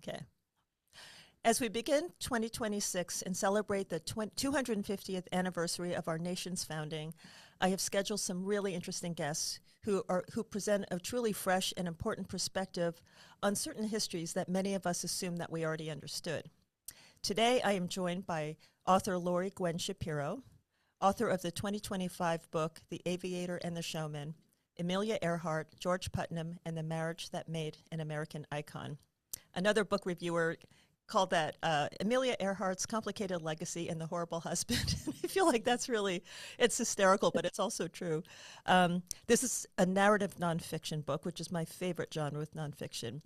Okay. As we begin 2026 and celebrate the 250th anniversary of our nation's founding, I have scheduled some really interesting guests who present a truly fresh and important perspective on certain histories that many of us assume that we already understood. Today, I am joined by author Laurie Gwen Shapiro, author of the 2025 book, The Aviator and the Showman, Amelia Earhart, George Putnam, and the Marriage That Made an American Icon. Another book reviewer called that Amelia Earhart's Complicated Legacy and the Horrible Husband. I feel like that's really, it's hysterical, but it's also true. This is a narrative nonfiction book, which is my favorite genre with nonfiction.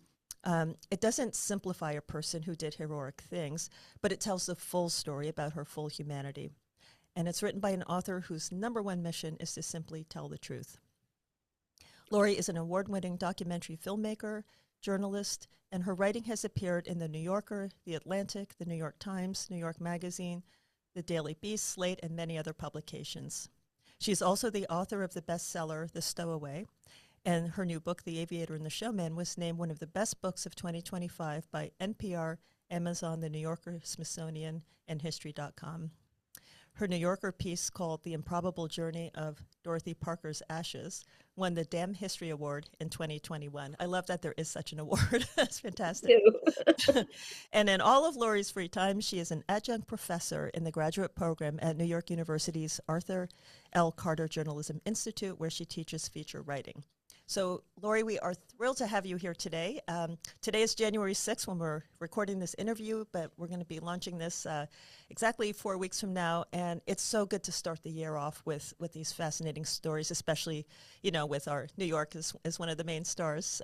It doesn't simplify a person who did heroic things, but it tells the full story about her full humanity. And it's written by an author whose number one mission is to simply tell the truth. Laurie is an award-winning documentary filmmaker, journalist, and her writing has appeared in The New Yorker, The Atlantic, The New York Times, New York Magazine, The Daily Beast, Slate, and many other publications. She's also the author of the bestseller, The Stowaway, and her new book, The Aviator and the Showman, was named one of the best books of 2025 by NPR, Amazon, The New Yorker, Smithsonian, and History.com. Her New Yorker piece called The Improbable Journey of Dorothy Parker's Ashes won the Damn History Award in 2021. I love that there is such an award. That's fantastic. And in all of Laurie's free time, she is an adjunct professor in the graduate program at New York University's Arthur L. Carter Journalism Institute, where she teaches feature writing. So, Laurie, we are thrilled to have you here today. Today is January 6th when we're recording this interview, but we're going to be launching this exactly 4 weeks from now. And it's so good to start the year off with these fascinating stories, especially, you know, with our New York as one of the main stars.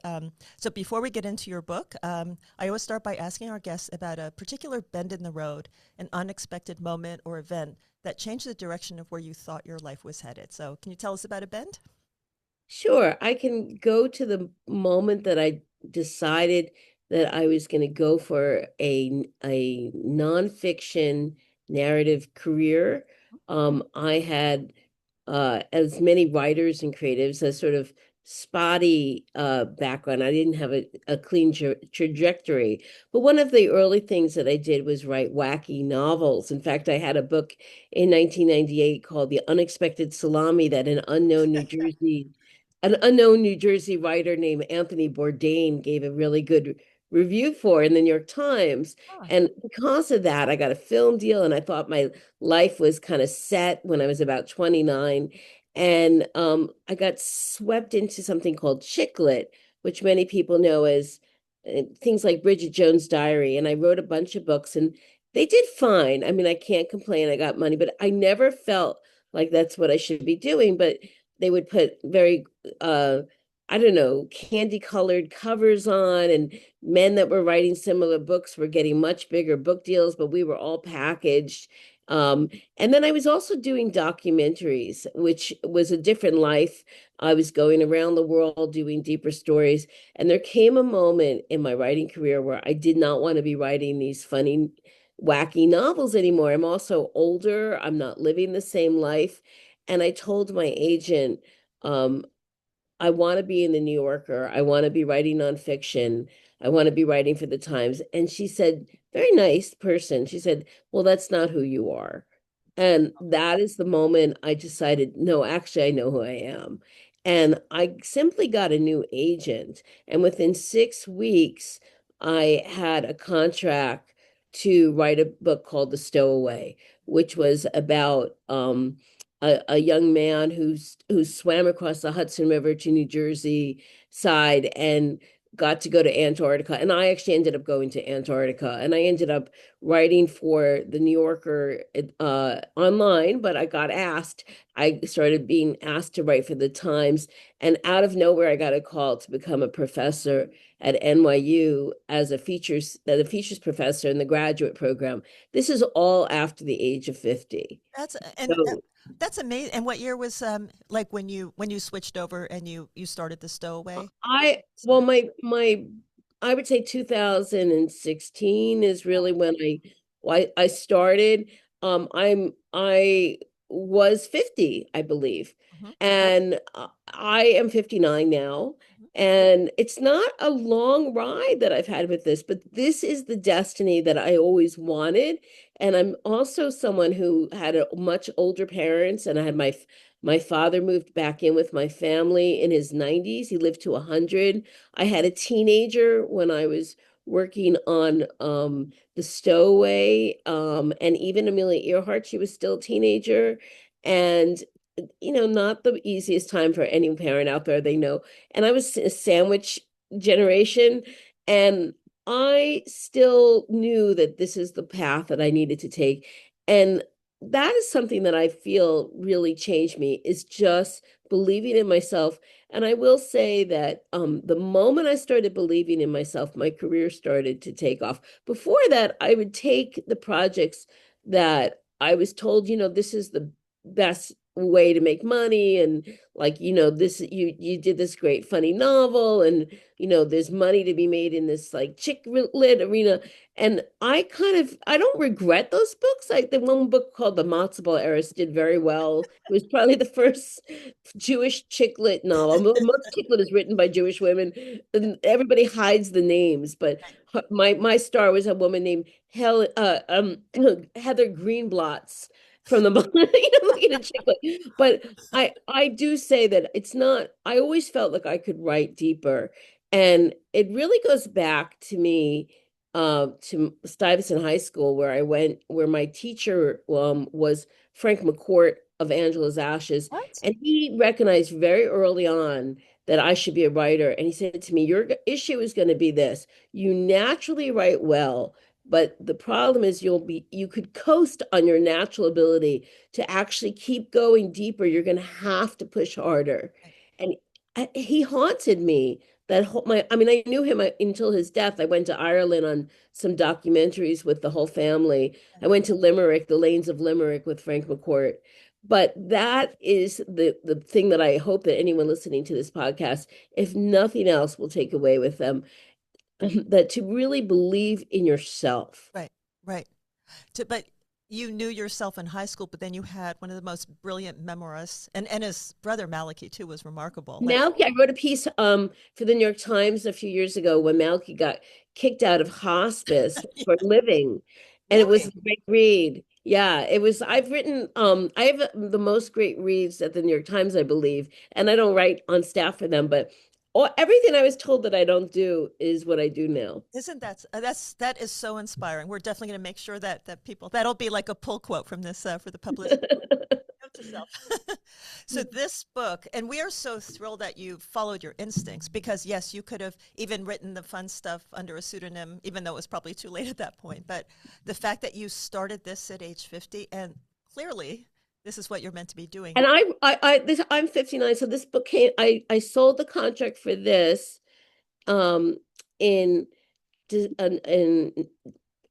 So before we get into your book, I always start by asking our guests about a particular bend in the road, an unexpected moment or event that changed the direction of where you thought your life was headed. So can you tell us about a bend? Sure, I can go to the moment that I decided that I was going to go for a nonfiction narrative career. I had, as many writers and creatives, a sort of spotty background. I didn't have a clean trajectory. But one of the early things that I did was write wacky novels. In fact, I had a book in 1998 called The Unexpected Salami that an unknown New Jersey writer named Anthony Bourdain gave a really good review for in the New York Times. Ah, And because of that, I got a film deal, and I thought my life was kind of set when I was about 29. And I got swept into something called chick lit, which many people know as things like Bridget Jones' Diary. And I wrote a bunch of books, and they did fine. I mean, I can't complain. I got money, but I never felt like that's what I should be doing. But they would put very I don't know, candy colored covers on, and men that were writing similar books were getting much bigger book deals, but we were all packaged. um, and then I was also doing documentaries, which was a different life. I was going around the world doing deeper stories, and there came a moment in my writing career where I did not want to be writing these funny wacky novels anymore. I'm also older, I'm not living the same life. And I told my agent, um, I want to be in the New Yorker. I want to be writing nonfiction. I want to be writing for the Times. And she said, very nice person. She said, well, that's not who you are. And that is the moment I decided, no, actually, I know who I am. And I simply got a new agent. And within 6 weeks, I had a contract to write a book called The Stowaway, which was about a young man who swam across the Hudson River to New Jersey side and got to go to Antarctica. And I actually ended up going to Antarctica, and I ended up writing for the New Yorker online, but I got asked. I started being asked to write for the Times, and out of nowhere, I got a call to become a professor at NYU as a features professor in the graduate program. This is all after the age of 50. That's and So that's amazing. And what year was like when you switched over and you started the stowaway? I So- well my I would say 2016 is really when I started. I was 50, I believe. Mhm, And I am 59 now. mhm. And it's not a long ride that I've had with this, but this is the destiny that I always wanted. And I'm also someone who had a much older parents, and I had my father moved back in with my family in his 90s. He lived to 100. I had a teenager when I was working on the Stowaway, and even Amelia Earhart, she was still a teenager. And not the easiest time for any parent out there, they know. And I was a sandwich generation, and I still knew that this is the path that I needed to take. And that is something that I feel really changed me, is just believing in myself. And I will say that the moment I started believing in myself, my career started to take off. Before that, I would take the projects that I was told, this is the best way to make money, and like, this, you did this great funny novel, and there's money to be made in this like chick lit arena. And I don't regret those books. Like the one book called The Matzo Ball Heiress did very well. It was probably the first Jewish chick lit novel. Most chick lit is written by Jewish women, and everybody hides the names, but my star was a woman named Heather Greenblatt's from the looking at chick lit. But I do say that it's not, I always felt like I could write deeper. And it really goes back to me, to Stuyvesant High School, where I went, where my teacher was Frank McCourt of Angela's Ashes. What? And he recognized very early on that I should be a writer. And he said to me, your issue is going to be this: you naturally write well, but the problem is you could coast on your natural ability. To actually keep going deeper, you're going to have to push harder. And he haunted me. I mean, I knew him until his death. I went to Ireland on some documentaries with the whole family. I went to Limerick, the Lanes of Limerick, with Frank McCourt. But that is the thing that I hope that anyone listening to this podcast, if nothing else, will take away with them, that to really believe in yourself. Right, right. But you knew yourself in high school, but then you had one of the most brilliant memoirists, and his brother Malachi too was remarkable. Like, Malky, I wrote a piece for the New York Times a few years ago when Malky got kicked out of hospice for living, and it was really? a great read. Yeah, it was. I have the most great reads at the New York Times, I believe, and I don't write on staff for them, but everything I was told that I don't do is what I do now. Isn't that is so inspiring. We're definitely going to make sure that people, that'll be like a pull quote from this for the publicist. Note to self. So this book, and we are so thrilled that you followed your instincts, because yes, you could have even written the fun stuff under a pseudonym, even though it was probably too late at that point. But the fact that you started this at age 50, and clearly this is what you're meant to be doing. And I'm 59, so this book came. I sold the contract for this um in in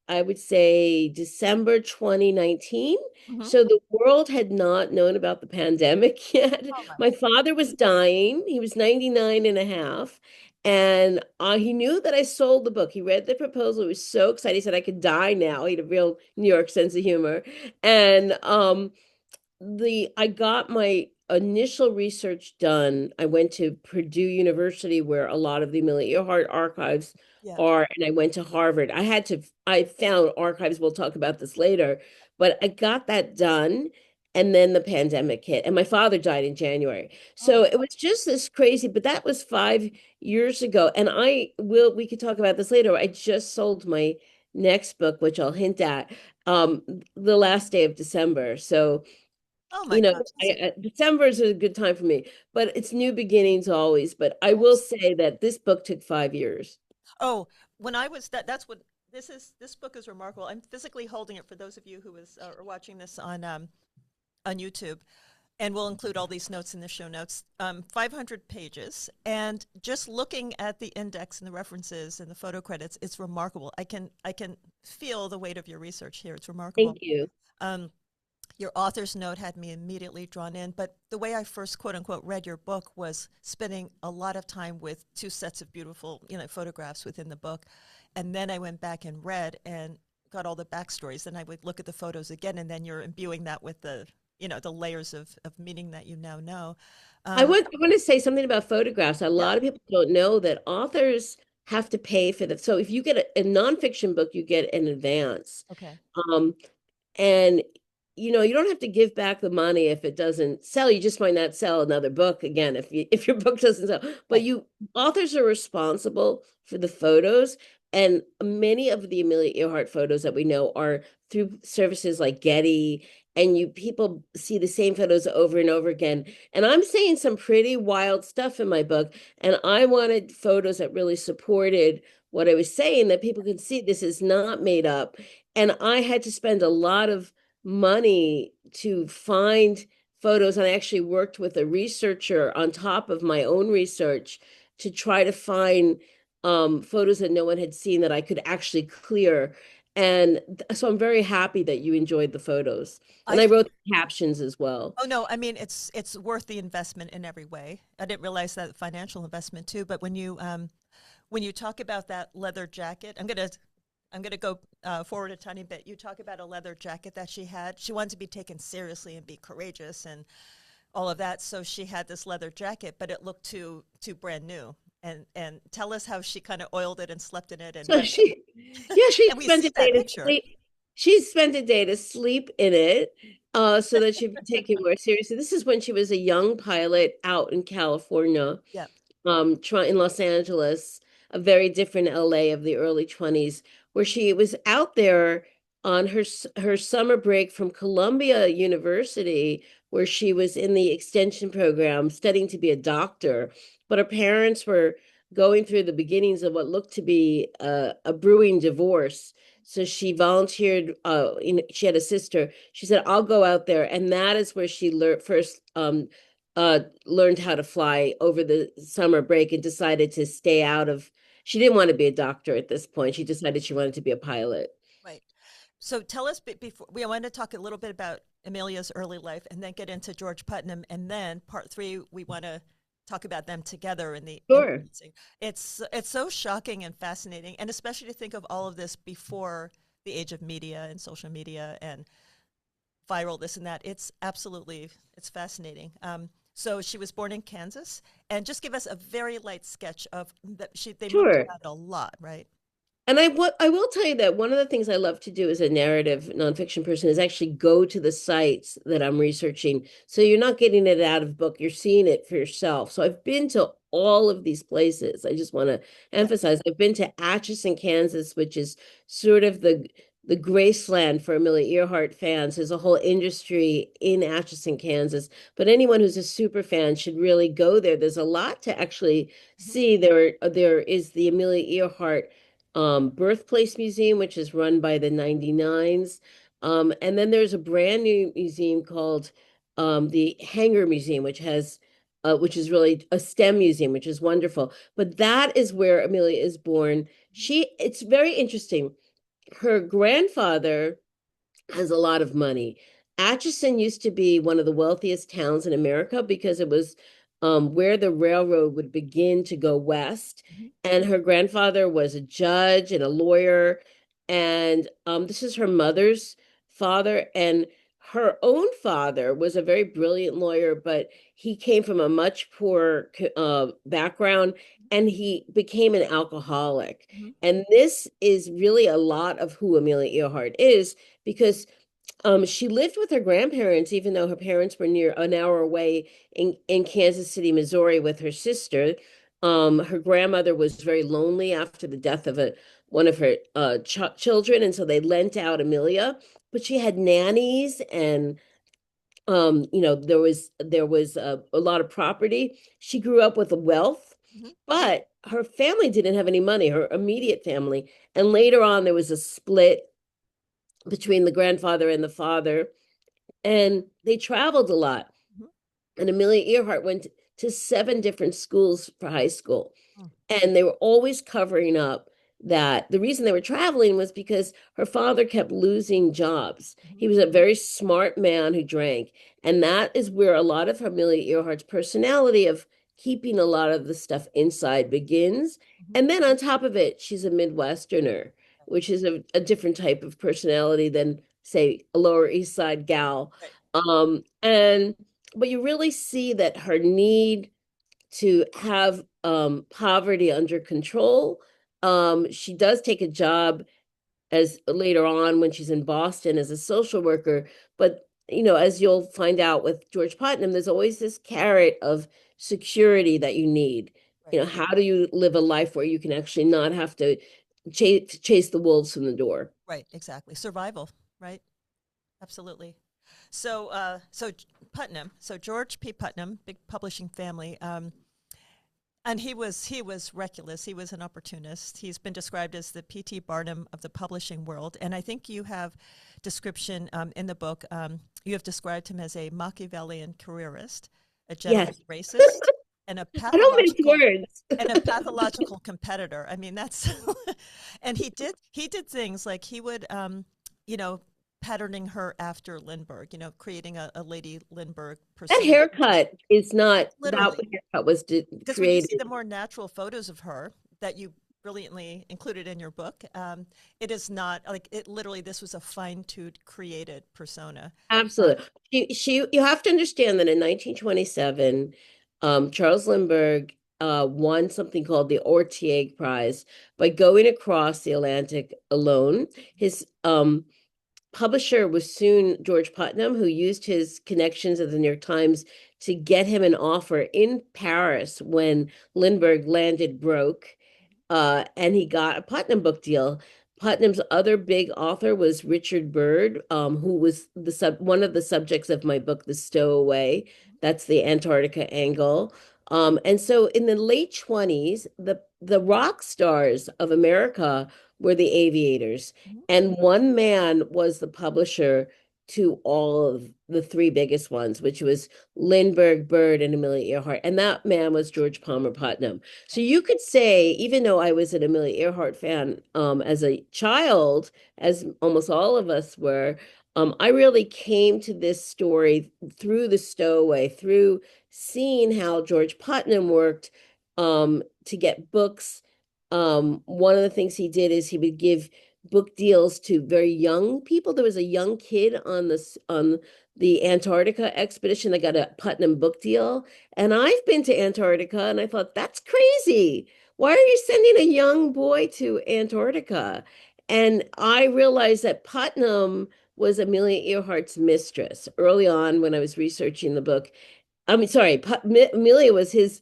I would say December 2019. Mhm. So the world had not known about the pandemic yet. Oh my. My father was dying. He was 99 and a half. And he knew that I sold the book. He read the proposal. He was so excited. He said I could die now. He had a real New York sense of humor. And I got my initial research done. I went to Purdue University, where a lot of the Amelia Earhart archives Yeah. are, and I went to Harvard. I found archives, we'll talk about this later, but I got that done. And then the pandemic hit, and my father died in January. Oh So my. it was just this crazy, but that was 5 years ago. And we could talk about this later. I just sold my next book, which I'll hint at, the last day of December. So Oh my gosh. December is a good time for me, but it's new beginnings always. But I will say that this book took 5 years. Oh, when I was that's what this is. This book is remarkable. I'm physically holding it for those of you who are watching this on YouTube, and we'll include all these notes in the show notes. 500 pages, and just looking at the index and the references and the photo credits, it's remarkable. I can feel the weight of your research here. It's remarkable. Thank you. Um, your author's note had me immediately drawn in, but the way I first quote unquote read your book was spending a lot of time with two sets of beautiful, photographs within the book. And then I went back and read and got all the backstories. Then I would look at the photos again, and then you're imbuing that with the the layers of meaning that you now know. I want to say something about photographs. A Yeah. lot of people don't know that authors have to pay for that. So if you get a nonfiction book, you get an advance. Okay. Um, And you don't have to give back the money if it doesn't sell. You just might not sell another book again if your book doesn't sell. But Right. you authors are responsible for the photos. And many of the Amelia Earhart photos that we know are through services like Getty, and you people see the same photos over and over again. And I'm saying some pretty wild stuff in my book, and I wanted photos that really supported what I was saying, that people could see this is not made up. And I had to spend a lot of money to find photos. And I actually worked with a researcher on top of my own research to try to find photos that no one had seen that I could actually clear. And so I'm very happy that you enjoyed the photos. And I I wrote the captions as well. Oh no, I mean it's worth the investment in every way. I didn't realize that financial investment too, but when you talk about that leather jacket, I'm gonna go forward a tiny bit. You talk about a leather jacket that she had. She wanted to be taken seriously and be courageous and all of that, so she had this leather jacket, but it looked too brand new. And tell us how she kind of oiled it and slept in it, and So yeah, she and we spent see a that day to picture. sleep. She spent a day to sleep in it, so that she'd be taken more seriously. This is when she was a young pilot out in California, Yeah. try in Los Angeles, a very different LA of the early 20s, where she was out there on her summer break from Columbia University, where she was in the extension program studying to be a doctor. But her parents were going through the beginnings of what looked to be a brewing divorce. So she volunteered. She had a sister. She said, "I'll go out there," and that is where she learned first. Learned how to fly over the summer break and decided to stay out of. She didn't want to be a doctor at this point. She decided she wanted to be a pilot. Right. So tell us before we want to talk a little bit about Amelia's early life and then get into George Putnam, and then part three we want to talk about them together in the Sure. influencing. It's so shocking and fascinating, and especially to think of all of this before the age of media and social media and viral this and that. It's fascinating. So she was born in Kansas, and just give us a very light sketch of that. They moved Sure. around a lot, right? And I will tell you that one of the things I love to do as a narrative nonfiction person is actually go to the sites that I'm researching. So you're not getting it out of book, you're seeing it for yourself. So I've been to all of these places. I just want to Yeah. emphasize I've been to Atchison, Kansas, which is sort of the Graceland for Amelia Earhart fans. There's a whole industry in Atchison, Kansas. But anyone who's a super fan should really go there. There's a lot to actually Mhm. see. There is the Amelia Earhart Birthplace Museum, which is run by the 99s. And then there's a brand new museum called the Hanger Museum, which is really a STEM museum, which is wonderful. But that is where Amelia is born. It's very interesting. Her grandfather has a lot of money. Atchison used to be one of the wealthiest towns in America because it was where the railroad would begin to go west. Mhm. And her grandfather was a judge and a lawyer. And this is her mother's father. And her own father was a very brilliant lawyer, but he came from a much poorer background, and he became an alcoholic. Mhm. And this is really a lot of who Amelia Earhart is, because she lived with her grandparents, even though her parents were near an hour away in Kansas City, Missouri, with her sister. Her grandmother was very lonely after the death of one of her children, and so they lent out Amelia. But she had nannies, and there was a lot of property. She grew up with a wealth, Mhm. but her family didn't have any money, her immediate family. And later on, there was a split between the grandfather and the father, and they traveled a lot. Mhm. And Amelia Earhart went to 7 different schools for high school, Mhm. and they were always covering up that the reason they were traveling was because her father kept losing jobs. Mhm. He was a very smart man who drank, and that is where a lot of Amelia Earhart's personality of keeping a lot of the stuff inside begins. Mhm. And then on top of it, she's a Midwesterner, which is a different type of personality than, say, a Lower East Side gal. Right. And but you really see that her need to have poverty under control. She does take a job as later on when she's in Boston as a social worker, but as you'll find out with George Putnam, there's always this carrot of security that you need. Right. How do you live a life where you can actually not have to chase the wolves from the door? Right. Exactly. Survival. Right. Absolutely. So, Putnam. So George P. Putnam, big publishing family. And he was reckless. He was an opportunist. He's been described as the P.T. Barnum of the publishing world. And I think you have description in the book. You have described him as a Machiavellian careerist, a Yes. gentleman racist, and a I don't mince pathological words. competitor. I mean, that's and he did things like he would you know patterning her after Lindbergh, creating a Lady Lindbergh That persona, haircut is not that literally. haircut was Because when you see created. the more natural photos of her that you brilliantly included in your book, it is not like it literally, this was a fine-tuned, created persona. Uh, Absolutely. You have to understand that in 1927, Charles Lindbergh won something called the Orteig Prize by going across the Atlantic alone. His publisher was soon George Putnam, who used his connections at the New York Times to get him an offer in Paris when Lindbergh landed broke, and he got a Putnam book deal. Putnam's other big author was Richard Byrd, who was one of the subjects of my book, The Stowaway. That's the Antarctica angle. And so in the late 20s, the rock stars of America were the aviators. mhm, And one man was the publisher to all of the three biggest ones, which was Lindbergh, Byrd, and Amelia Earhart. And that man was George Palmer Putnam. So right, you could say, even though I was an Amelia Earhart fan as a child, as almost all of us were, I really came to this story through the stowaway, through seeing how George Putnam worked to get books. One of the things he did is he would give book deals to very young people. There was a young kid on the Antarctica expedition that got a Putnam book deal. And I've been to Antarctica and I thought, that's crazy. Why are you sending a young boy to Antarctica? And I realized that Putnam was Amelia Earhart's mistress early on when I was researching the book. I mean, sorry, Amelia was his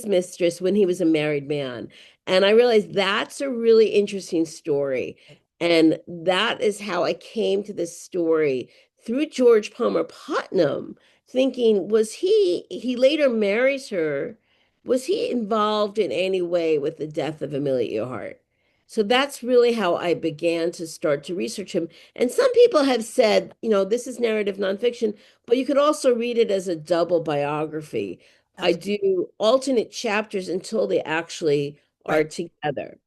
mistress when he was a married man. And I realized that's a really interesting story. right. And that is how I came to this story through George Palmer Putnam, thinking, he later marries her. Was he involved in any way with the death of Amelia Earhart? So that's really how I began to start to research him. And some people have said, this is narrative nonfiction, but you could also read it as a double biography. I Absolutely. do alternate chapters until they actually are Right. together.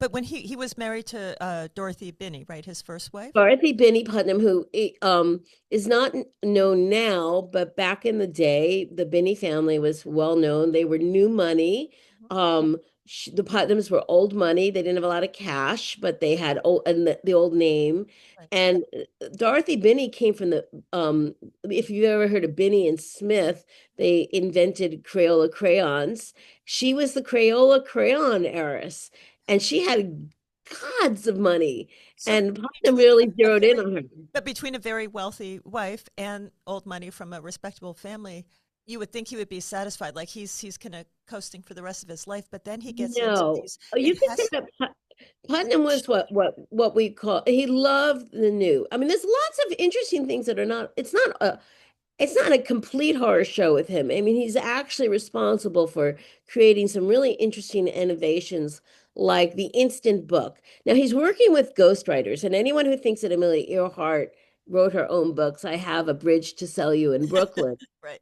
But when he was married to Dorothy Binney, right, his first wife. Dorothy Binney Putnam, who is not known now, but back in the day, the Binney family was well known. They were new money. Mhm. The Putnams were old money. They didn't have a lot of cash, but they had the old name. Right. And Dorothy Binney came from if you've ever heard of Binney and Smith, they invented Crayola crayons. She was the Crayola crayon heiress, and she had gods of money. So And Putnam between really a zeroed in very on her. between a very wealthy wife and old money from a respectable family, you would think he would be satisfied, like he's kind of coasting for the rest of his life. But then he gets into No. these. Oh, It you could say has that Putnam was what we call, he loved the new. I mean, there's lots of interesting things that are not, it's not a complete horror show with him. I mean, he's actually responsible for creating some really interesting innovations like the instant book. Now he's working with ghostwriters, and anyone who thinks that Amelia Earhart wrote her own books, I have a bridge to sell you in Brooklyn. right.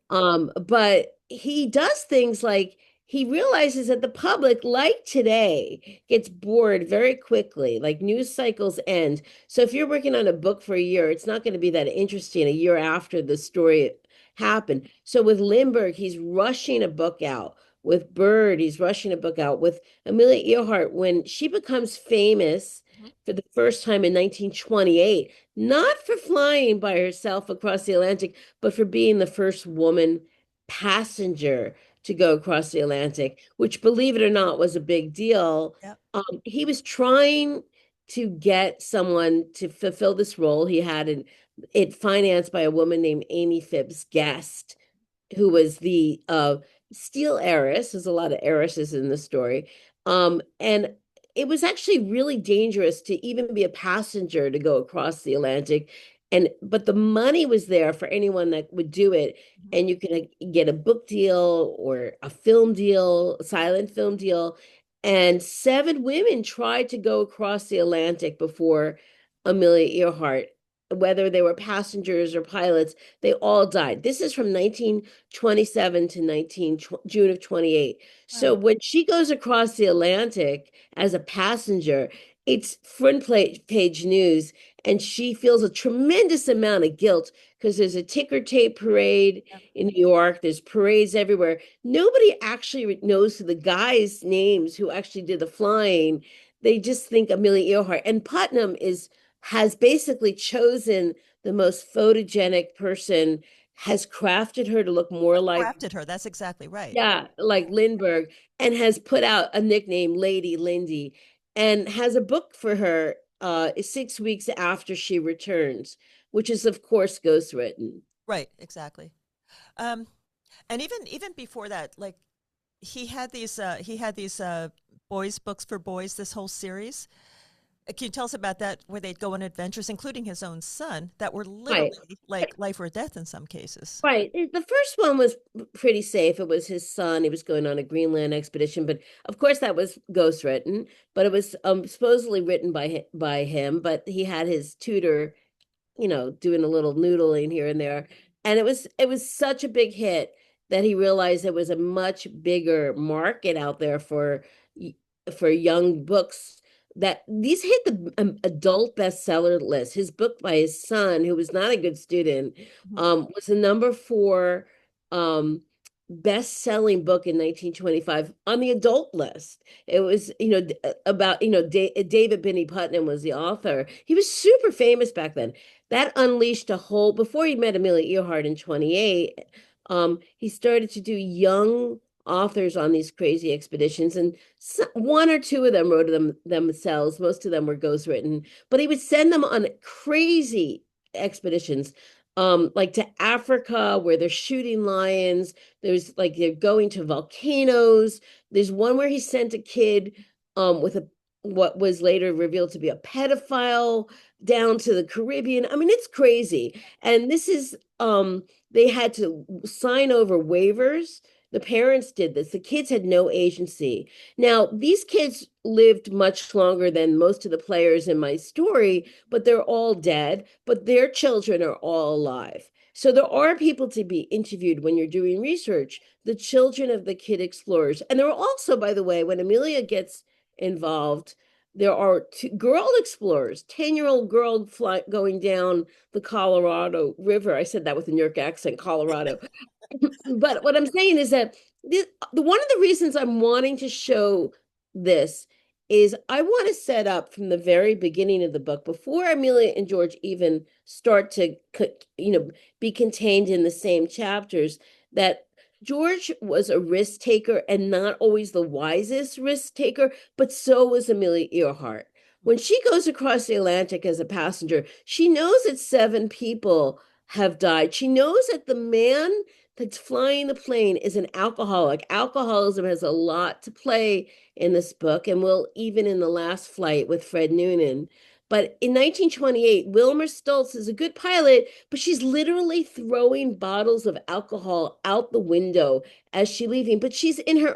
But he does things like he realizes that the public, like today, gets bored very quickly. Like news cycles end. So if you're working on a book for a year, it's not going to be that interesting a year after the story happened. So with Lindbergh, he's rushing a book out. With Byrd, he's rushing a book out. With Amelia Earhart, when she becomes famous, Mhm. for the first time in 1928, not for flying by herself across the Atlantic, but for being the first woman passenger to go across the Atlantic, which, believe it or not, was a big deal. Yep. He was trying to get someone to fulfill this role. He had it financed by a woman named Amy Phibbs Guest, who was the steel heiress. There's a lot of heiresses in the story. And it was actually really dangerous to even be a passenger to go across the Atlantic. And but the money was there for anyone that would do it. Mhm. And you could get a book deal or a film deal, a silent film deal. And seven women tried to go across the Atlantic before Amelia Earhart, whether they were passengers or pilots, they all died. This is from 1927 to 19 June of 28. So Wow. when she goes across the Atlantic as a passenger, it's front page news, and she feels a tremendous amount of guilt because there's a ticker tape parade Yep. in New York. There's parades everywhere. Nobody actually knows the guys' names who actually did the flying. They just think Amelia Earhart. And Putnam has basically chosen the most photogenic person, has crafted her to look more like, Crafted her. That's exactly right. yeah, like Lindbergh, and has put out a nickname, Lady Lindy, and has a book for her 6 weeks after she returns, which is, of course, ghostwritten. Right. Exactly. Um, and even before that, like he had these boys books for boys. This whole series. Can you tell us about that? Where they'd go on adventures, including his own son, that were Right. literally like life or death in some cases. Right. The first one was pretty safe. It was his son. He was going on a Greenland expedition, but of course that was ghostwritten. But it was supposedly written by him. But he had his tutor, doing a little noodling here and there. And it was such a big hit that he realized there was a much bigger market out there for young books, that these hit the adult bestseller list. His book by his son, who was not a good student, Mhm. was the number four um, best-selling book in 1925 on the adult list. It was, about, David Binney Putnam was the author. He was super famous back then. That unleashed a whole, before he met Amelia Earhart in 28, he started to do young authors on these crazy expeditions, and one or two of them wrote them themselves. Most of them were ghostwritten, but he would send them on crazy expeditions, like to Africa where they're shooting lions. There's like they're going to volcanoes. There's one where he sent a kid with a what was later revealed to be a pedophile down to the Caribbean. I mean, it's crazy. And this is they had to sign over waivers. The parents did this. The kids had no agency. Now, these kids lived much longer than most of the players in my story, but they're all dead, but their children are all alive. So there are people to be interviewed when you're doing research, the children of the kid explorers. And there are also, by the way, when Amelia gets involved, there are two girl explorers, 10-year-old girl going down the Colorado River. I said that with a New York accent, Colorado. But what I'm saying is that the one of the reasons I'm wanting to show this is I want to set up from the very beginning of the book, before Amelia and George even start to, be contained in the same chapters, that George was a risk taker, and not always the wisest risk taker, but so was Amelia Earhart. When she goes across the Atlantic as a passenger, she knows that seven people have died. She knows that the man that's flying the plane is an alcoholic. Alcoholism has a lot to play in this book, and will even in the last flight with Fred Noonan. But in 1928, Wilmer Stoltz is a good pilot, but she's literally throwing bottles of alcohol out the window as she's leaving. But she's in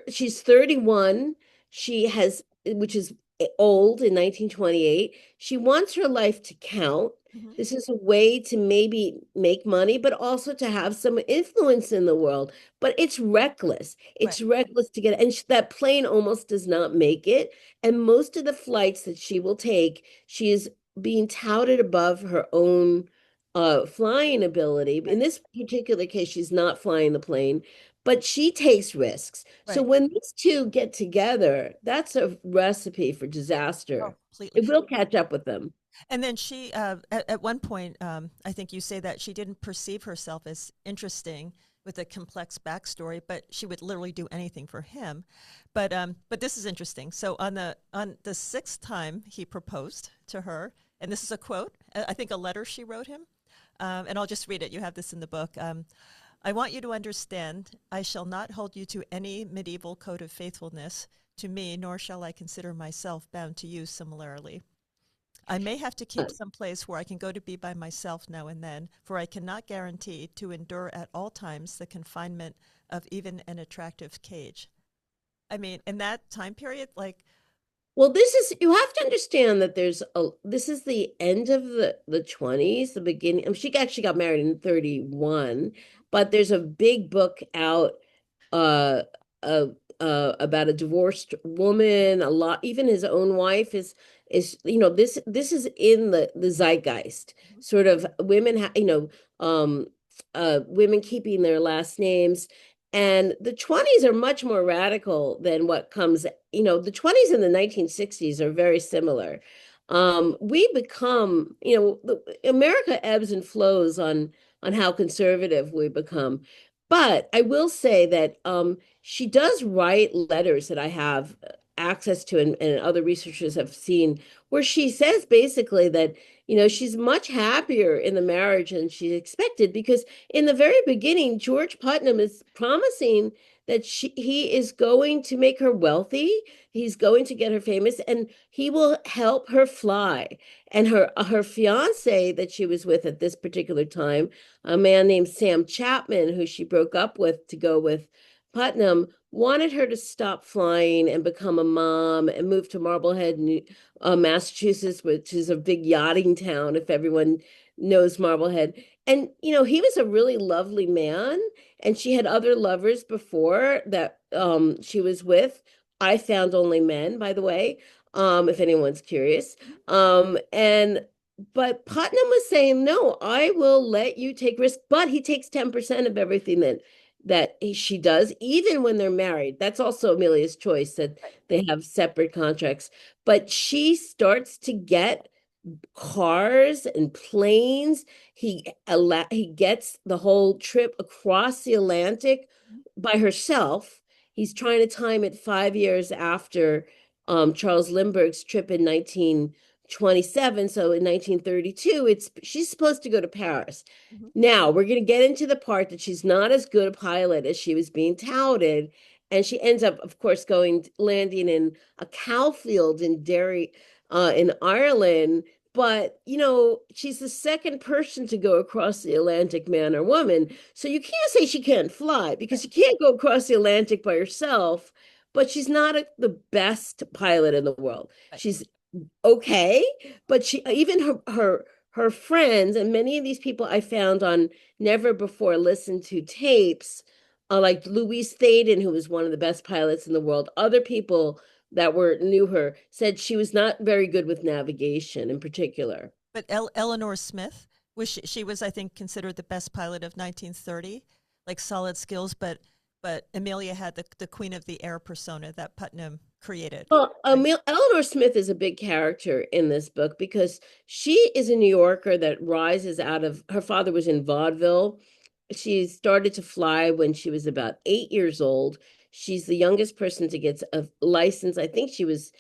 she's 31. She has, which is old in 1928. She wants her life to count. Mhm. This is a way to maybe make money, but also to have some influence in the world. But it's reckless. Right. It's reckless to get, and that plane almost does not make it. And most of the flights that she will take, she is being touted above her own flying ability. In Right. this particular case, she's not flying the plane, but she takes risks. So Right. when these two get together, that's a recipe for Oh, disaster. completely. It will catch up with them. And then she, at one point, I think you say that she didn't perceive herself as interesting with a complex backstory, but she would literally do anything for him. But this is interesting. So on the sixth time he proposed to her, and this is a quote, I think a letter she wrote him, and I'll just read it. You have this in the book. I want you to understand, I shall not hold you to any medieval code of faithfulness to me, nor shall I consider myself bound to you similarly. I may have to keep some place where I can go to be by myself now and then, for I cannot guarantee to endure at all times the confinement of even an attractive cage. I mean, in that time period, like, Well, this is you have to understand that this is the end of the 20s, the beginning. She actually got married in 31, but there's a big book out uh uh about a divorced woman. A lot, even his own wife is this is in the zeitgeist. Sort of women women keeping their last names. And the 20s are much more radical than what comes, the 20s and the 1960s are very similar. We become, America ebbs and flows on how conservative we become. But I will say that she does write letters that I have access to, and other researchers have seen, where she says basically that, she's much happier in the marriage than she expected, because in the very beginning, George Putnam is promising that he is going to make her wealthy. He's going to get her famous, and he will help her fly. And her fiance that she was with at this particular time, a man named Sam Chapman, who she broke up with to go with Putnam, wanted her to stop flying and become a mom and move to Marblehead, Massachusetts, which is a big yachting town, if everyone knows Marblehead. And, he was a really lovely man. And she had other lovers before that she was with. I found only men, by the way, if anyone's curious. And but Putnam was saying, no, I will let you take risks, but he takes 10% of everything she does, even when they're married. That's also Amelia's choice, that they have separate contracts. But she starts to get cars and planes. He gets the whole trip across the Atlantic by herself. He's trying to time it 5 years after Charles Lindbergh's trip in 1927. So in 1932, she's supposed to go to Paris. mhm, Now we're going to get into the part that she's not as good a pilot as she was being touted. And she ends up, of course, landing in a cow field in Derry, in Ireland. But, she's the second person to go across the Atlantic, man or woman. So you can't say she can't fly, because she can't go across the Atlantic by herself, but she's not the best pilot in the world. right. She's okay, but she even her friends, and many of these people I found on never before listened to tapes, like Louise Thaden, who was one of the best pilots in the world. Other people that knew her said she was not very good with navigation in particular. But Eleanor Smith she was, I think, considered the best pilot of 1930, like solid skills. But Amelia had the Queen of the Air persona that Putnam created. Well, Right. Eleanor Smith is a big character in this book, because she is a New Yorker that rises out of, her father was in vaudeville. She started to fly when she was about 8 years old. She's the youngest person to get a license. I think she was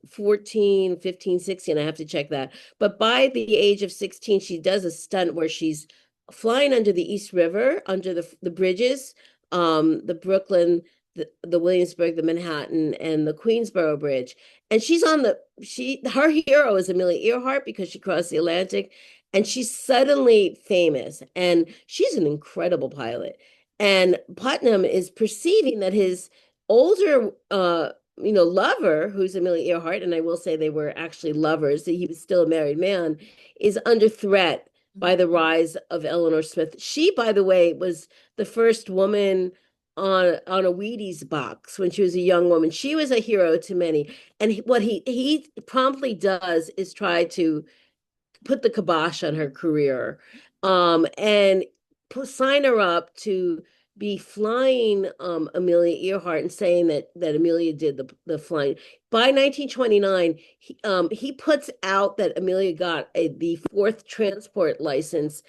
14, 15, 16. I have to check that. But by the age of 16, she does a stunt where she's flying under the East River, under the bridges, the Brooklyn, the Williamsburg, the Manhattan, and the Queensboro Bridge. And her hero is Amelia Earhart, because she crossed the Atlantic, and she's suddenly famous, and she's an incredible pilot. And Putnam is perceiving that his older lover, who's Amelia Earhart, and I will say they were actually lovers, that he was still a married man, is under threat Mhm. by the rise of Eleanor Smith. She, by the way, was the first woman on a Wheaties box when she was a young woman. She was a hero to many. And what he promptly does is try to put the kibosh on her career, and sign her up to be flying Amelia Earhart and saying that Amelia did the flying. By 1929, he puts out that Amelia got the fourth transport license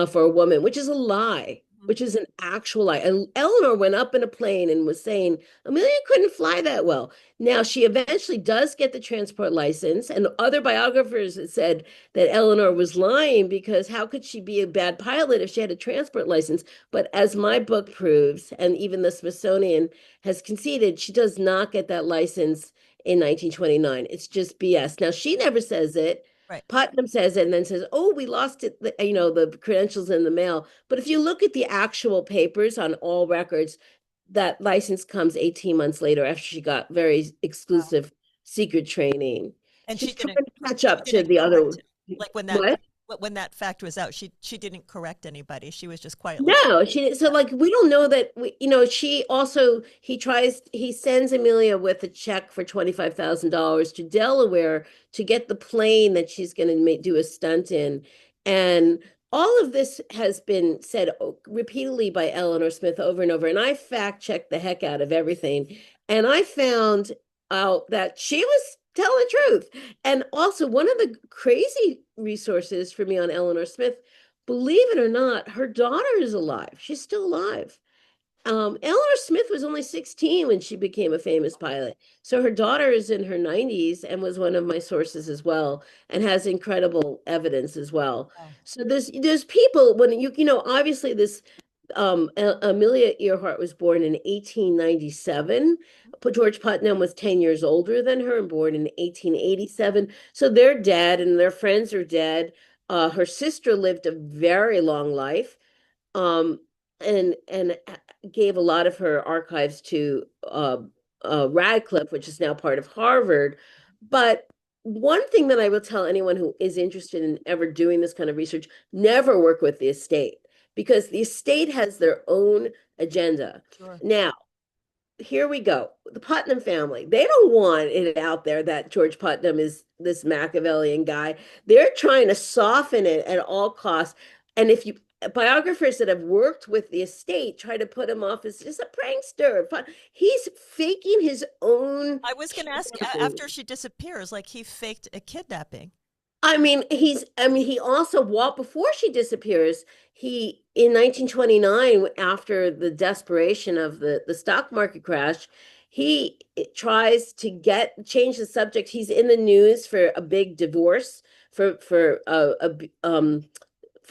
for a woman, which is a lie, Mhm. which is an actual lie. And Eleanor went up in a plane and was saying Amelia couldn't fly that well. Now she eventually does get the transport license, and other biographers said that Eleanor was lying because how could she be a bad pilot if she had a transport license? But as my book proves, and even the Smithsonian has conceded, she does not get that license in 1929. It's just BS. Now, she never says it. Right. Putnam says it and then says, oh, we lost it, the credentials in the mail. But if you look at the actual papers on all records, that license comes 18 months later after she got very Wow. exclusive secret training. And She's trying to catch up to didn't the other. correct, like What? when that fact was out, she didn't correct anybody. She was just quietly. No, she so like we don't know that she also he sends Amelia with a check for $25,000 to Delaware to get the plane that she's going to do a stunt in. And all of this has been said repeatedly by Eleanor Smith over and over. And I fact checked the heck out of everything. And I found out that she was telling the truth. And also one of the crazy resources for me on Eleanor Smith, believe it or not, her daughter is alive. She's still alive. Eleanor Smith was only 16 when she became a famous pilot. So her daughter is in her 90s and was one of my sources as well, and has incredible evidence as well. Wow. So there's people when obviously this Amelia Earhart was born in 1897. But George Putnam was 10 years older than her and born in 1887. So they're dead and their friends are dead. Her sister lived a very long life, um, and gave a lot of her archives to Radcliffe, which is now part of Harvard. But one thing that I will tell anyone who is interested in ever doing this kind of research, never work with the estate because the estate has their own agenda. Sure. Now, here we go. The Putnam family, they don't want it out there that George Putnam is this Machiavellian guy. They're trying to soften it at all costs. And if you biographers that have worked with the estate try to put him off as just a prankster, he's faking his own I was going to ask kidnapping. after she disappears, like he faked a kidnapping. He also walked before she disappears. He, in 1929, after the desperation of the stock market crash, he tries to change the subject. He's in the news for a big divorce for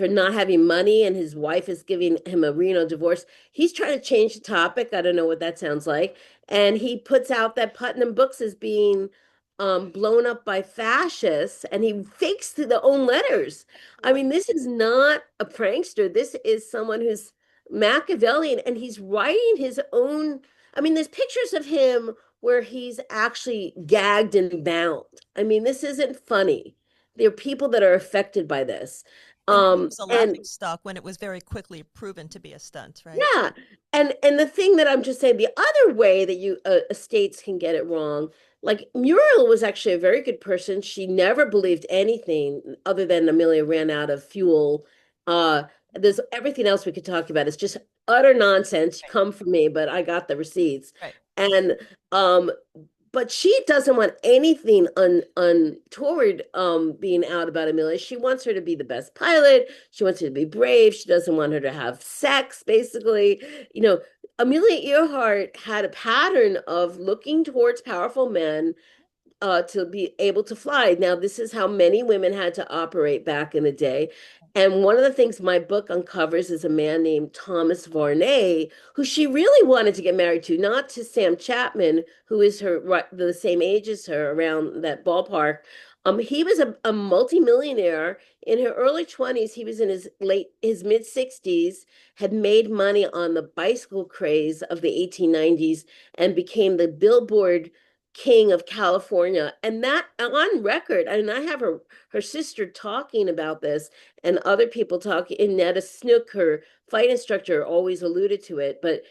not having money, and his wife is giving him a Reno divorce. He's trying to change the topic. I don't know what that sounds like. And he puts out that Putnam Books is being blown up by fascists, and he fakes the own letters. I Sure. mean, this is not a prankster. This is someone who's Machiavellian, and he's writing his own. I mean, there's pictures of him where he's actually gagged and bound. I mean, this isn't funny. There are people that are affected by this. And then he was a And laughing stock when it was very quickly proven to be a stunt, right? yeah, and the thing that I'm just saying, the other way that you estates can get it wrong, like Muriel was actually a very good person. She never believed anything other than Amelia ran out of fuel. There's everything else we could talk about. It's just utter nonsense. Right. Come from me, but I got the receipts. Right. And but she doesn't want anything untoward being out about Amelia. She wants her to be the best pilot. She wants her to be brave. She doesn't want her to have sex, basically. Amelia Earhart had a pattern of looking towards powerful men to be able to fly. Now, this is how many women had to operate back in the day. And one of the things my book uncovers is a man named Thomas Varney, who she really wanted to get married to, not to Sam Chapman, who is the same age as her, around that ballpark. He was a multimillionaire in her early 20s. He was in his mid 60s, had made money on the bicycle craze of the 1890s, and became the Billboard king of California. And that on record, and I have her sister talking about this, and other people talking, and Netta Snook, her flight instructor, always alluded to it, but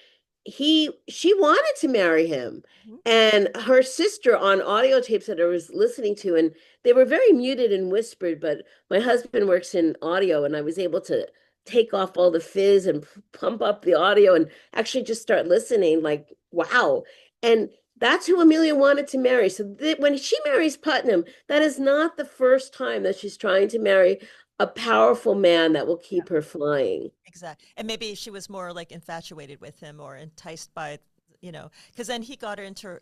she wanted to marry him. Mhm. And her sister, on audio tapes that I was listening to, and they were very muted and whispered, but my husband works in audio, and I was able to take off all the fizz and pump up the audio and actually just start listening, like, wow. And that's who Amelia wanted to marry. So when she marries Putnam, that is not the first time that she's trying to marry a powerful man that will Yeah. keep her flying. Exactly. And maybe she was more like infatuated with him or enticed by, because then he got her into,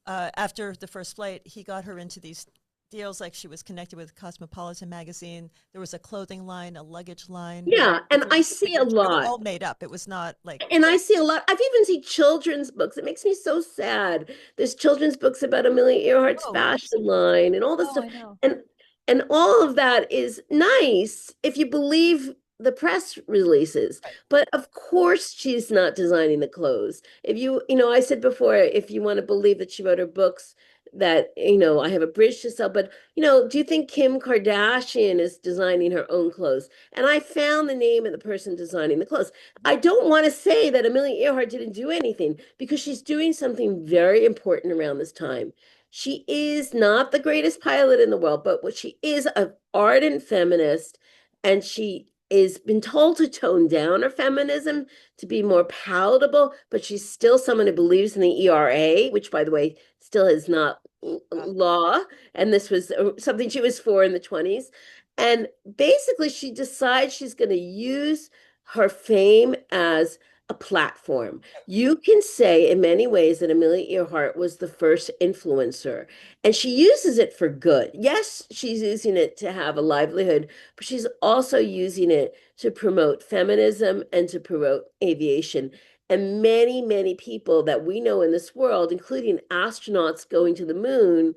after the first flight, he got her into these deals like she was connected with Cosmopolitan magazine. There was a clothing line, a luggage line, Yeah, and I different see a signatures. They were lot. all made up. It was not like, And I see a lot. I've even seen children's books. It makes me so sad. There's children's books about Amelia Earhart's oh, fashion line and all this oh, stuff. I know. And and all of that is nice if you believe the press releases. Right. But of course she's not designing the clothes. If I said before, if you want to believe that she wrote her books, that, I have a bridge to sell, but do you think Kim Kardashian is designing her own clothes? And I found the name of the person designing the clothes. I don't want to say that Amelia Earhart didn't do anything because she's doing something very important around this time. She is not the greatest pilot in the world, but what she is an ardent feminist, and she is been told to tone down her feminism to be more palatable, but she's still someone who believes in the ERA, which, by the way, still is not Wow. law, and this was something she was for in the 20s. And basically, she decides she's going to use her fame as a platform. You can say in many ways that Amelia Earhart was the first influencer, and she uses it for good. Yes, she's using it to have a livelihood, but she's also using it to promote feminism and to promote aviation. And many, many people that we know in this world, including astronauts going to the moon,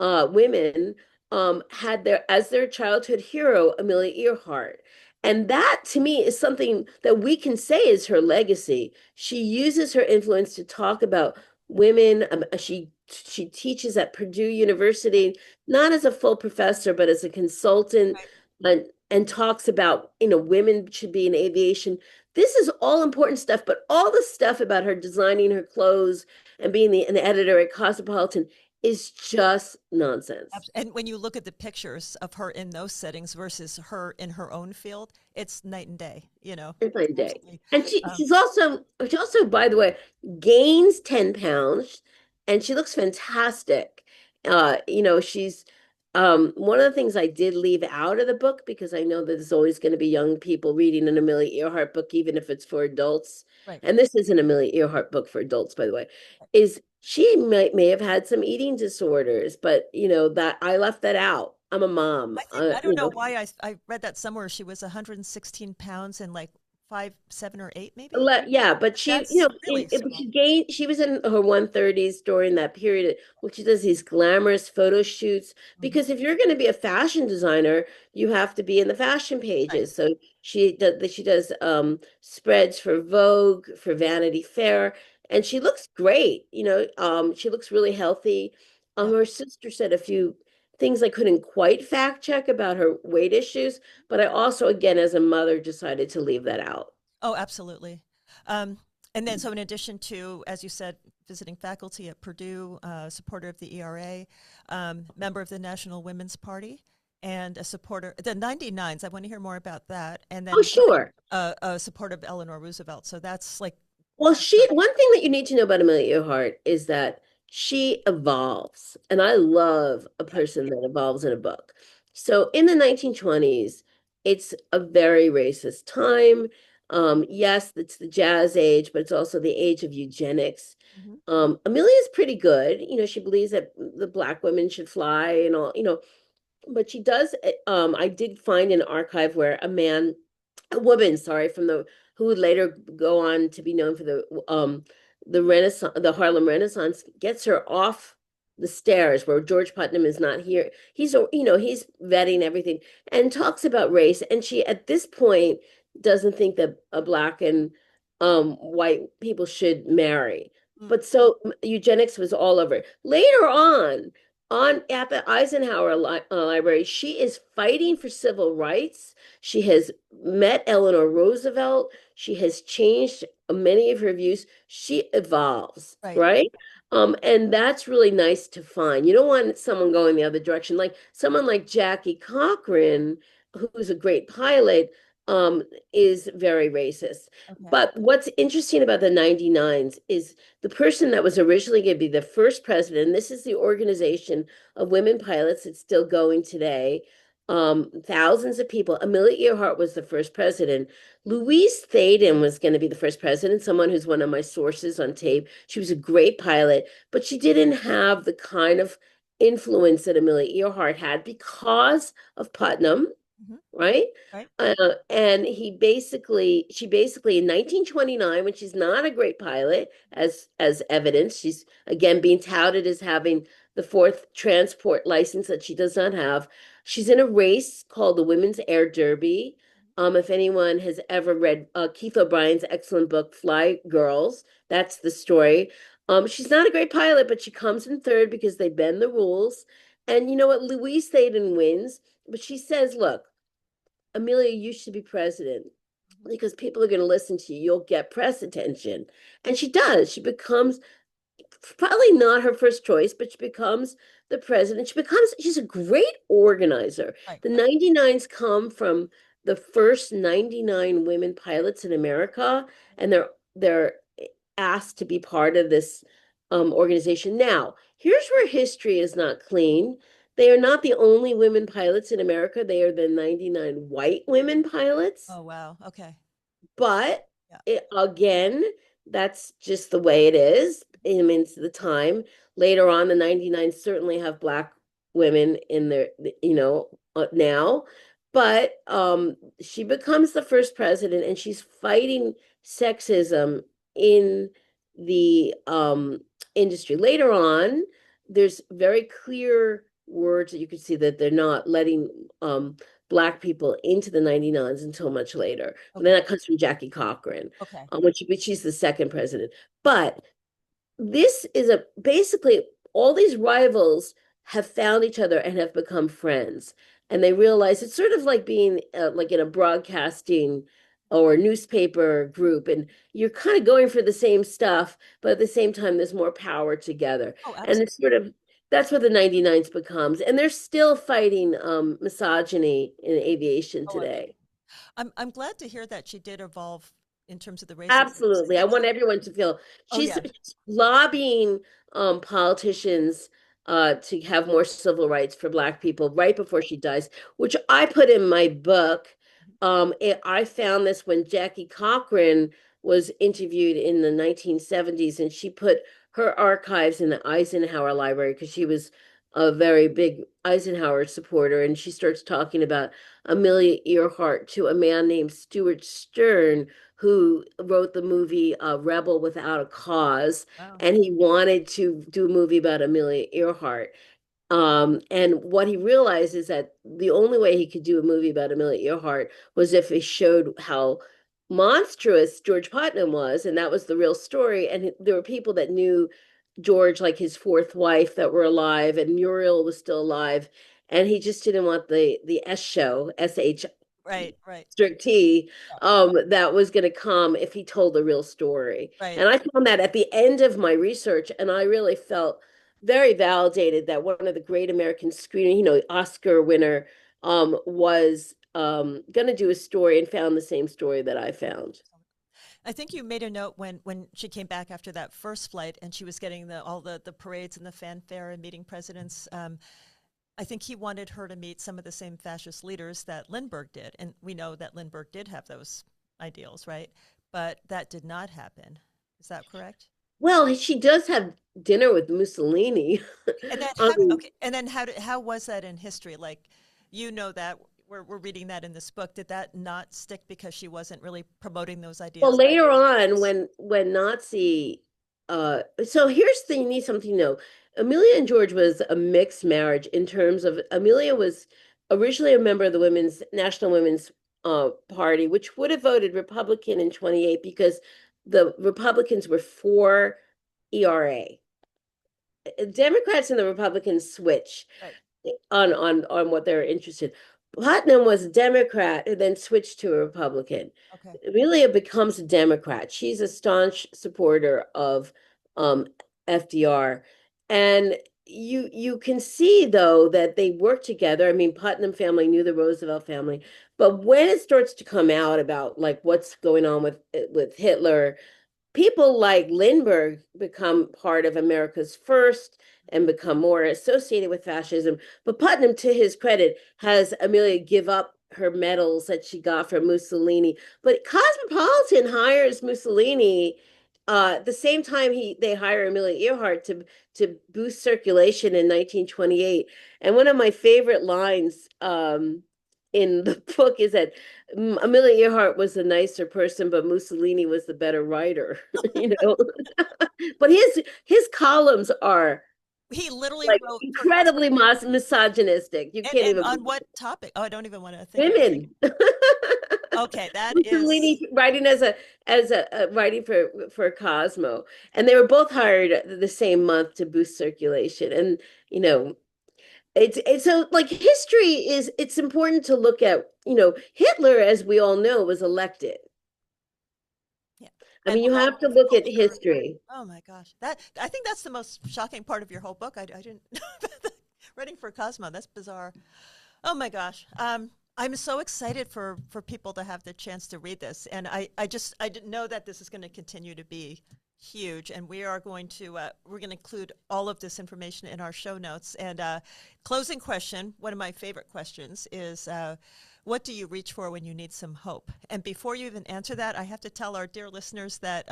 women, had as their childhood hero Amelia Earhart. And that to me is something that we can say is her legacy. She uses her influence to talk about women. She teaches at Purdue University, not as a full professor, but as a consultant, Right. and talks about, women should be in aviation. This is all important stuff, but all the stuff about her designing her clothes and being an editor at Cosmopolitan is just nonsense. And when you look at the pictures of her in those settings versus her in her own field, it's night and day, Fine day. absolutely. And Um, she also, by the way, gains 10 pounds and she looks fantastic. She's one of the things I did leave out of the book because I know that there's always going to be young people reading an Amelia Earhart book, even if it's for adults. right. And this is an Amelia Earhart book for adults, by the way, is she may have had some eating disorders, but that I left that out. I'm a mom. I don't know why I read that somewhere. She was 116 pounds and like 5'7" or 5'8" maybe. Yeah, but she, That's really small. she was in her 130s during that period when she does these glamorous photo shoots. Mhm. Because if you're going to be a fashion designer, you have to be in the fashion Right. pages. So she does spreads for Vogue, for Vanity Fair, and she looks great. She looks really healthy. Yeah. Her sister said a few things I couldn't quite fact check about her weight issues, but I also, again, as a mother, decided to leave that out. Oh, absolutely. Um, and then, so in addition to, as you said, visiting faculty at Purdue, supporter of the ERA, member of the National Women's Party, and a supporter, the 99s, I want to hear more about that. And Oh, then sure. a supporter of Eleanor Roosevelt. So that's like, Well, uh, one thing that you need to know about Amelia Earhart is that she evolves. And I love a yeah. person that evolves in a book. So in the 1920s, it's a very racist time. Yes, it's the jazz age, but it's also the age of eugenics. Mhm. Amelia's pretty good. She believes that the black women should fly and all, but she does. I did find an archive where a woman, sorry, from the who would later go on to be known for the Renaissance, the Harlem Renaissance, gets her off the stairs where George Putnam is not here. He's vetting everything and talks about race. And she, at this point, doesn't think that a black and white people should marry. Mm. But so eugenics was all over. Later on at the Eisenhower Library, she is fighting for civil rights. She has met Eleanor Roosevelt. She has changed many of her views. She evolves, Right. right? And that's really nice to find. You don't want someone going the other direction, like someone like Jackie Cochran, who's a great pilot. um, is very racist. Okay. But what's interesting about the 99s is the person that was originally going to be the first president, and this is the organization of women pilots. It's still going today. Thousands of people. Amelia Earhart was the first president. Louise Thaden was going to be the first president, someone who's one of my sources on tape. She was a great pilot, but she didn't have the kind of influence that Amelia Earhart had because of Putnam, Hmm. right? Right. And she basically in 1929, when she's not a great pilot, as evidence, she's again being touted as having the fourth transport license that she does not have. She's in a race called the Women's Air Derby. If anyone has ever read Keith O'Brien's excellent book, Fly Girls, that's the story. She's not a great pilot, but she comes in third because they bend the rules. And you know what? Louise Thaden wins, but she says, look, Amelia, you should be president Hmm. because people are going to listen to you. You'll get press attention. And she does. She becomes probably not her first choice, but she becomes the president. She's a great organizer. Right. The Right. 99s come from the first 99 women pilots in America, and they're asked to be part of this organization. Now, here's where history is not clean. They are not the only women pilots in America. They are the 99 white women pilots. Oh, wow. Okay. But Yeah. again, that's just the way it is. I mean, it's the time. Later on, the 99 certainly have black women in their, now. But she becomes the first president and she's fighting sexism in the industry. Later on, there's very clear words that you can see that they're not letting black people into the 99s until much later. And then Okay. that comes from Jackie Cochran, Okay. which she's the second president. But this is a basically all these rivals have found each other and have become friends. And they realize it's sort of like being like in a broadcasting or newspaper group, and you're kind of going for the same stuff, but at the same time, there's more power together. Oh, And absolutely. it's sort of that's what the 99s becomes. And they're still fighting misogyny in aviation Oh, I'm today. I'm glad to hear that she did evolve in terms of the racism. 'Cause I Absolutely. I think want everyone to feel oh she's yeah. lobbying politicians to have more civil rights for Black people right before she dies, which I put in my book. I found this when Jackie Cochran was interviewed in the 1970s, and she put her archives in the Eisenhower Library because she was a very big Eisenhower supporter, and she starts talking about Amelia Earhart to a man named Stuart Stern, who wrote the movie Rebel Without a Cause, Wow. and he wanted to do a movie about Amelia Earhart. And what he realized is that the only way he could do a movie about Amelia Earhart was if he showed how monstrous George Putnam was, and that was the real story. And there were people that knew George, like his fourth wife, that were alive, and Muriel was still alive, and he just didn't want the S show, SH Right. Right. strict T, Yeah. that was going to come if he told the real story. Right. And I found that at the end of my research, and I really felt very validated that one of the great American screening, Oscar winner, was going to do a story and found the same story that I found. I think you made a note when she came back after that first flight and she was getting all the parades and the fanfare and meeting presidents. I think he wanted her to meet some of the same fascist leaders that Lindbergh did, and we know that Lindbergh did have those ideals, right? But that did not happen. Is that correct? Well, she does have dinner with Mussolini. And then um, how was that in history? Like, you know that we're reading that in this book. Did that not stick because she wasn't really promoting those Well, ideas? later on, when Nazi, so here's the you need something to know. Amelia and George was a mixed marriage in terms of Amelia was originally a member of the Women's National Women's Party, which would have voted Republican in 28 because the Republicans were for ERA. Democrats and the Republicans switch Right. on what they're interested. Putnam was a Democrat who then switched to a Republican. Okay. Amelia becomes a Democrat. She's a staunch supporter of um, FDR. And you can see though that they work together. I mean, Putnam family knew the Roosevelt family, but when it starts to come out about like what's going on with Hitler, people like Lindbergh become part of America's first and become more associated with fascism. But Putnam, to his credit, has Amelia give up her medals that she got from Mussolini. But Cosmopolitan hires Mussolini the same time they hire Amelia Earhart to boost circulation in 1928. And one of my favorite lines in the book is that Amelia Earhart was the nicer person, but Mussolini was the better writer, you know. But his columns are He literally like wrote for incredibly misogynistic. You can't and even on believe what topic? Oh, I don't even want to think about it. women. Okay, that is Mussolini writing as a writing for Cosmo, and they were both hired the same month to boost circulation. And you know, it's so like history is it's important to look at. You know, Hitler, as we all know, was elected. yeah. I And mean, the you whole have to look at culture. history. Oh my gosh. That I think that's the most shocking part of your whole book. I didn't writing for Cosmo. That's bizarre. Oh my gosh. I'm so excited for people to have the chance to read this. And I didn't know that this is going to continue to be huge. And we are going to we're going to include all of this information in our show notes. And closing question, one of my favorite questions is what do you reach for when you need some hope? And before you even answer that, I have to tell our dear listeners that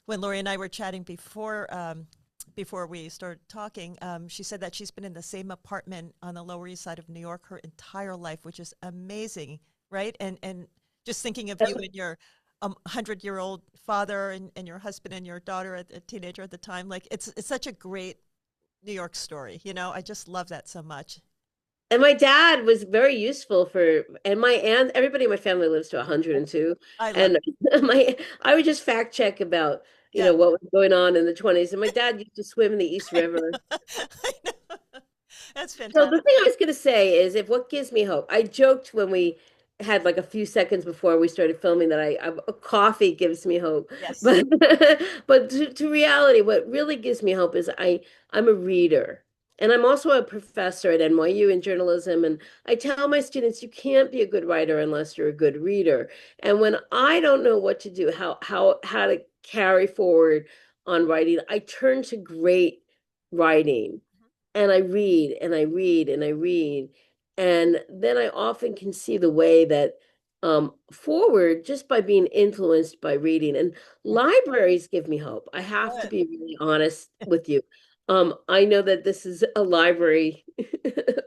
when Laurie and I were chatting before we started talking, she said that she's been in the same apartment on the Lower East Side of New York her entire life, which is amazing, right? And just thinking of you and your 100-year-old father and your husband and your daughter, a teenager at the time, like it's such a great New York story. You know, I just love that so much. And my dad was very useful for, and my aunt, everybody in my family lives to 102. I love And it. I would just fact check about, Yeah. what was going on in the 20s. And my dad used to swim in the East River. I know. That's So the fantastic. thing I was going to say is, if what gives me hope, I joked when we had like a few seconds before we started filming that a coffee gives me hope, Yes. but but to reality, what really gives me hope is I'm a reader, and I'm also a professor at NYU in journalism, and I tell my students you can't be a good writer unless you're a good reader. And when I don't know what to do, how to carry forward on writing, I turn to great writing and I read and I read and I read. And then I often can see the way that forward just by being influenced by reading. And Right. libraries give me hope. I have to Good. be really honest with you. I know that this is a library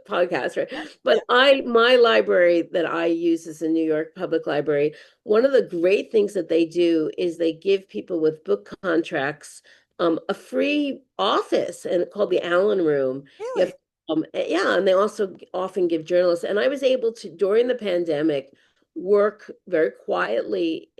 podcast, right? Yeah. But Yeah. my library that I use is the New York Public Library. One of the great things that they do is they give people with book contracts a free office and called the Allen Room. You Really? have yeah, and they also often give journalists. And I was able to during the pandemic work very quietly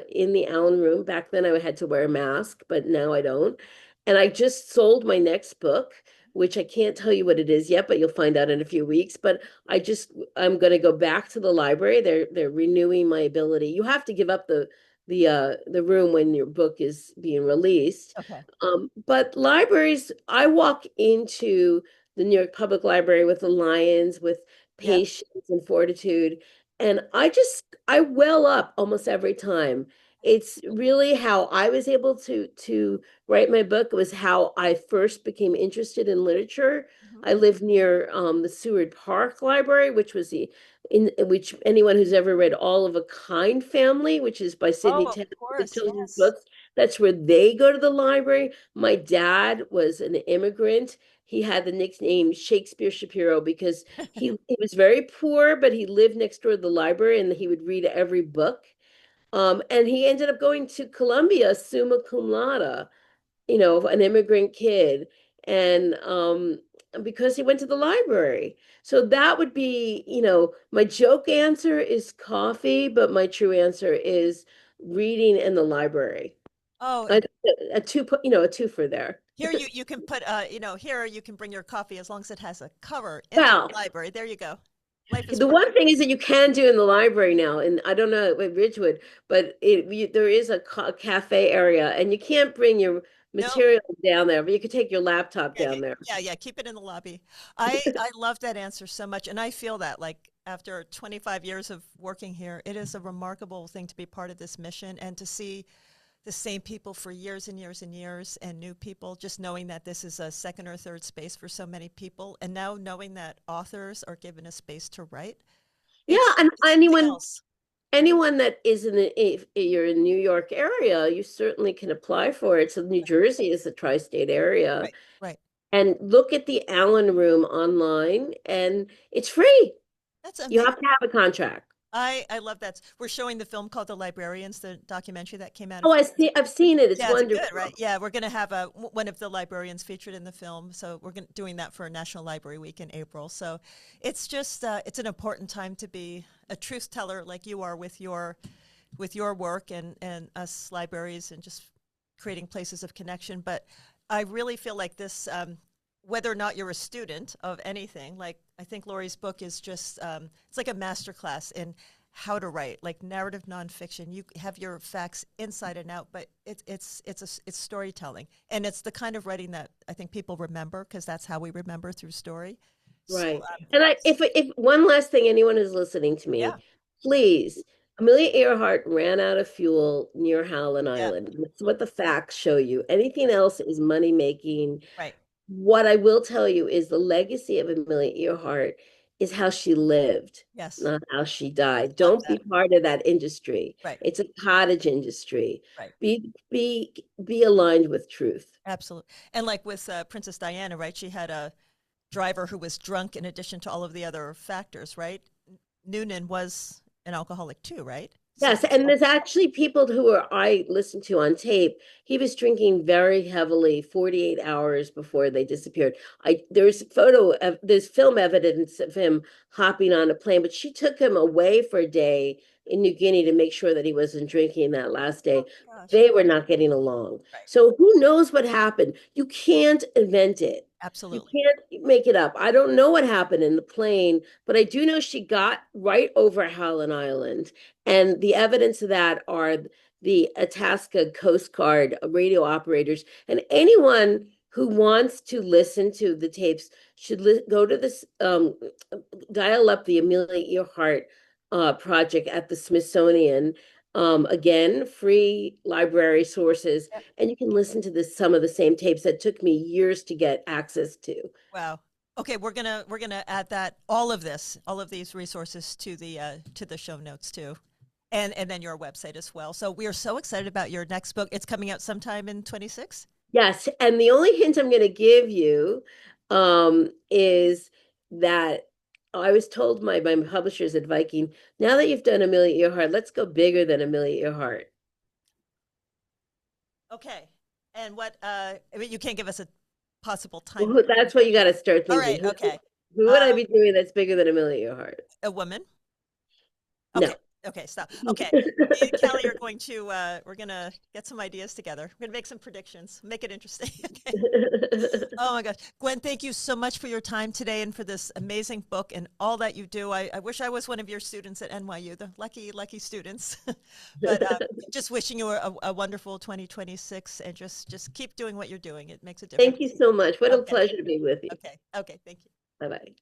in the Allen Room. Back then, I had to wear a mask, but now I don't. And I just sold my next book, which I can't tell you what it is yet, but you'll find out in a few weeks. But I'm going to go back to the library. They're renewing my ability. You have to give up the room when your book is being released. Okay. But libraries, I walk into the New York Public Library with the lions, with Yeah. patience and fortitude, and I well up almost every time. It's really how I was able to write my book. It was how I first became interested in literature. Mhm. I live near the Seward Park Library, which was the in which anyone who's ever read All of a Kind Family, which is by Oh, Sidney of Tennant, the course. children's Yes. books. That's where they go to the library. My dad was an immigrant. He had the nickname Shakespeare Shapiro because he was very poor, but he lived next door to the library and he would read every book. And he ended up going to Columbia summa cum laude, an immigrant kid. And because he went to the library. So that would be, my joke answer is coffee, but my true answer is reading in the library. Oh, A, a two, a twofer there. here you can put here you can bring your coffee as long as it has a cover into Well, the library. There you go. Life is the perfect. one thing is that you can do in the library now, and I don't know with Ridgewood, but there is a cafe area, and you can't bring No, material down there, but you could take your laptop yeah, down there. yeah, yeah. Keep it in the lobby. I love that answer so much, and I feel that like after 25 years of working here, it is a remarkable thing to be part of this mission and to see the same people for years and years and years and new people, just knowing that this is a second or third space for so many people, and now knowing that authors are given a space to write. Yeah, It's and it's something else. anyone that is in the, if you're in New York area, you certainly can apply for it. So New Jersey is the tri-state area. Right, right. And look at the Allen Room online, and it's free. That's You amazing. have to have a contract. I love that. We're showing the film called The Librarians, the documentary that came out a Oh, few years ago. I've seen it. It's Yeah, it's wonderful. good, right? Yeah, we're going to have one of the librarians featured in the film. So we're doing that for National Library Week in April. So it's just it's an important time to be a truth teller like you are with your work and us libraries and just creating places of connection. But I really feel like this, whether or not you're a student of anything, like I think Laurie's book is just, it's like a masterclass in how to write, like narrative nonfiction. You have your facts inside and out, but it's storytelling, and it's the kind of writing that I think people remember because that's how we remember through story. So Right. And if one last thing, anyone who's listening to yeah, me, please, Amelia Earhart ran out of fuel near Howland yeah, Island. That's what the facts show you. Anything else is money making. right. What I will tell you is the legacy of Amelia Earhart is how she lived, Yes, not how she died. love Don't be that. part of that industry. Right, It's a cottage industry. right. Be aligned with truth. Absolutely. And like with Princess Diana, right? She had a driver who was drunk in addition to all of the other factors, right? Noonan was an alcoholic too, right? So, Yes, and there's actually people who are I listened to on tape. He was drinking very heavily 48 hours before they disappeared. There's film evidence of him hopping on a plane, but she took him away for a day in New Guinea to make sure that he wasn't drinking that last oh day. my gosh. They were not getting along. Right. So who knows what happened? You can't invent it. You Absolutely. can't make it up. I don't know what happened in the plane, but I do know she got right over Howland Island. And the evidence of that are the Itasca Coast Guard radio operators. And anyone who wants to listen to the tapes should go to this, dial up the Amelia Earhart project at the Smithsonian. Again, free library sources, Yep. and you can listen to some of the same tapes that took me years to get access to. Wow. Okay, we're gonna add that all of this, all of these resources to the show notes too, and then your website as well. So we are so excited about your next book. It's coming out sometime in 26. Yes, and the only hint I'm going to give you is that I was told my publishers at Viking, now that you've done Amelia Earhart, let's go bigger than Amelia Earhart. Okay. And what? I mean, you can't give us a possible Well, timeline. that's what you got to start All thinking. right. Okay. Who would I Uh, be doing that's bigger than Amelia Earhart? a woman. Okay. No. Okay. Stop. Okay. Me and Callie are going to we're gonna get some ideas together. We're gonna make some predictions. Make it interesting. Okay. Oh my gosh. Gwen, thank you so much for your time today and for this amazing book and all that you do. I wish I was one of your students at NYU, the lucky, lucky students. But just wishing you a wonderful 2026 and just keep doing what you're doing. It makes a Thank you difference. so much. What a Okay. pleasure to be with you. Okay. Okay. Thank you. Bye bye.